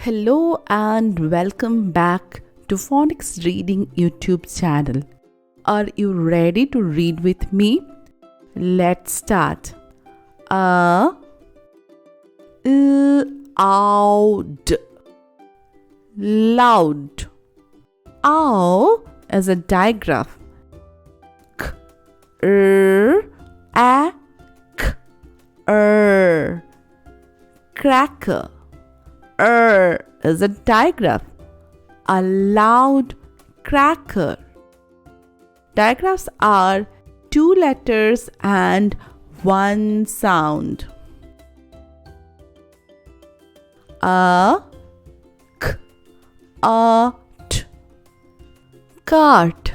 Hello and welcome back to Phonics Reading YouTube channel. Are you ready to read with me? Let's start. Out. Loud. Ow is a digraph. Cracker. Is a digraph. A loud cracker. Digraphs are 2 letters and 1 sound. Cart.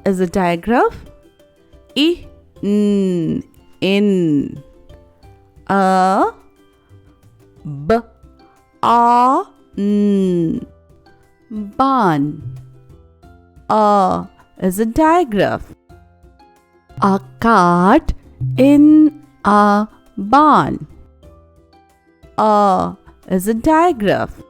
Is a digraph. In. Barn. Is a digraph. A cart in a barn. Is a digraph.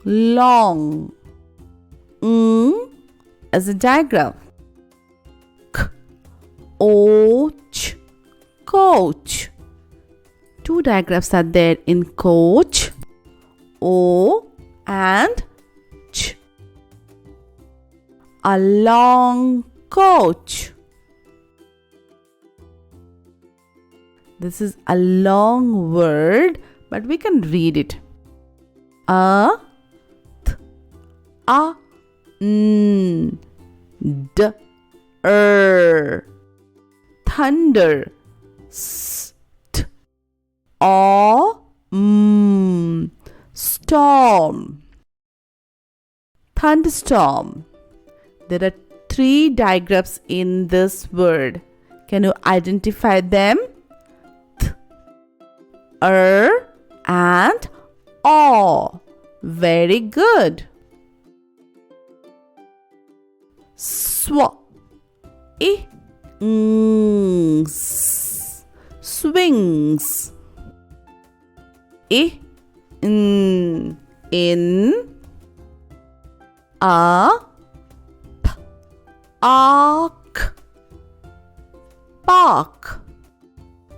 Long. Is a digraph. Coach. 2 digraphs are there in coach. O and ch. A long coach. This is a long word, but we can read it. Thunder. Storm. Thunderstorm. There are 3 digraphs in this word. Can you identify them? And aw. Very good. Swings. In park.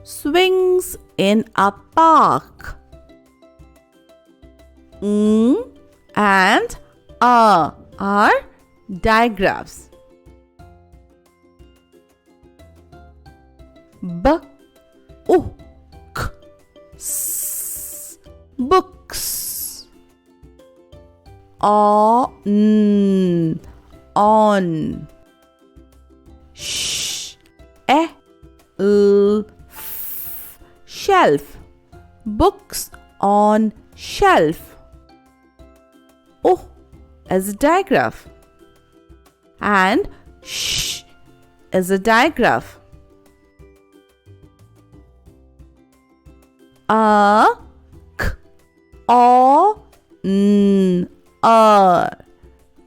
Swings in a park. And are digraphs. Books. On. Shelf. Books on shelf. As a digraph. And as a digraph.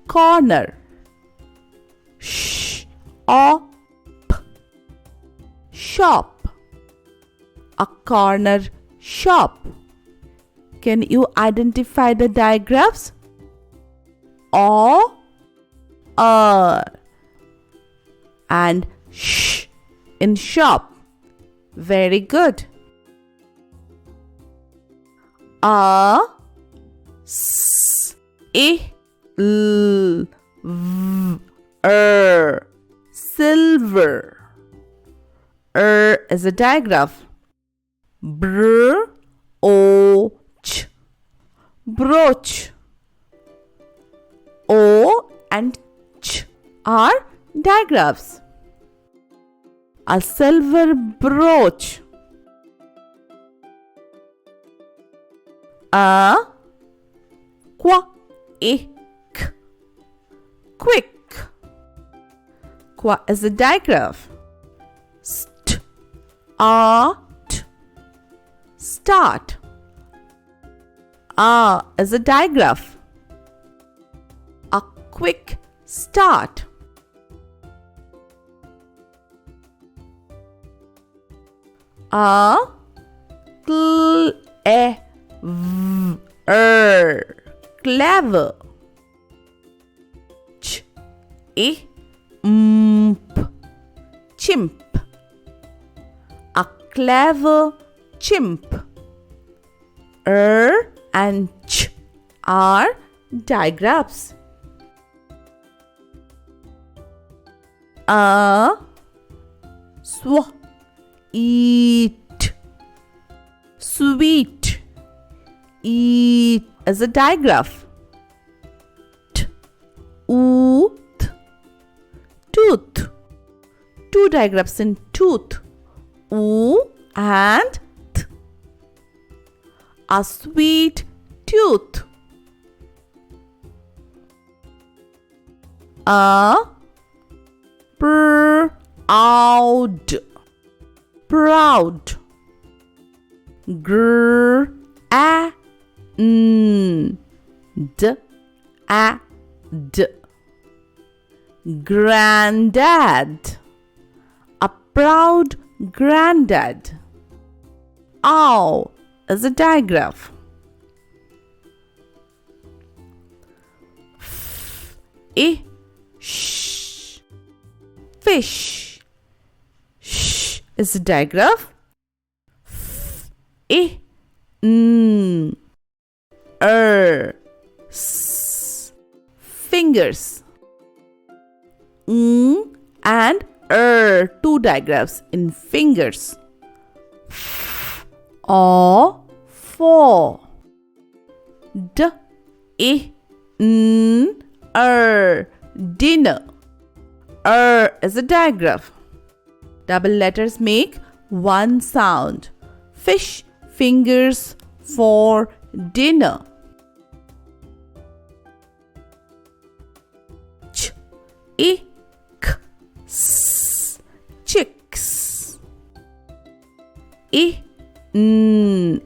Corner. Shop. A corner shop. Can you identify the digraphs? And in shop. Very good. Silver. Is a digraph. Broach. O and ch are digraphs. A silver brooch. Quick. Qua is a digraph. Start. Is a digraph. A quick start. A cl e v er clever. Ch I mp chimp. A clever chimp. And ch are digraphs. A eat sweet. Eat as a digraph. Tooth. Two digraphs in tooth. And th. A sweet tooth. A proud. Grandad. A proud grandad. Ow is a digraph. Fish. Sh is a digraph. Fingers. And two digraphs in fingers. For. Dinner. Is a digraph. Double letters make one sound. Fish fingers for dinner. Chicks. In.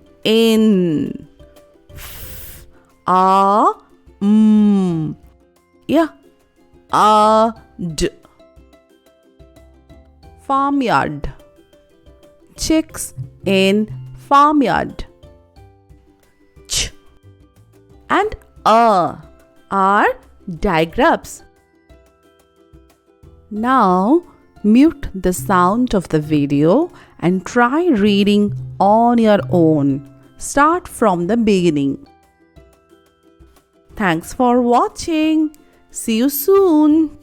Farmyard. Chicks in farmyard. Ch and are digraphs. Now mute the sound of the video and try reading on your own. Start from the beginning. Thanks for watching. See you soon.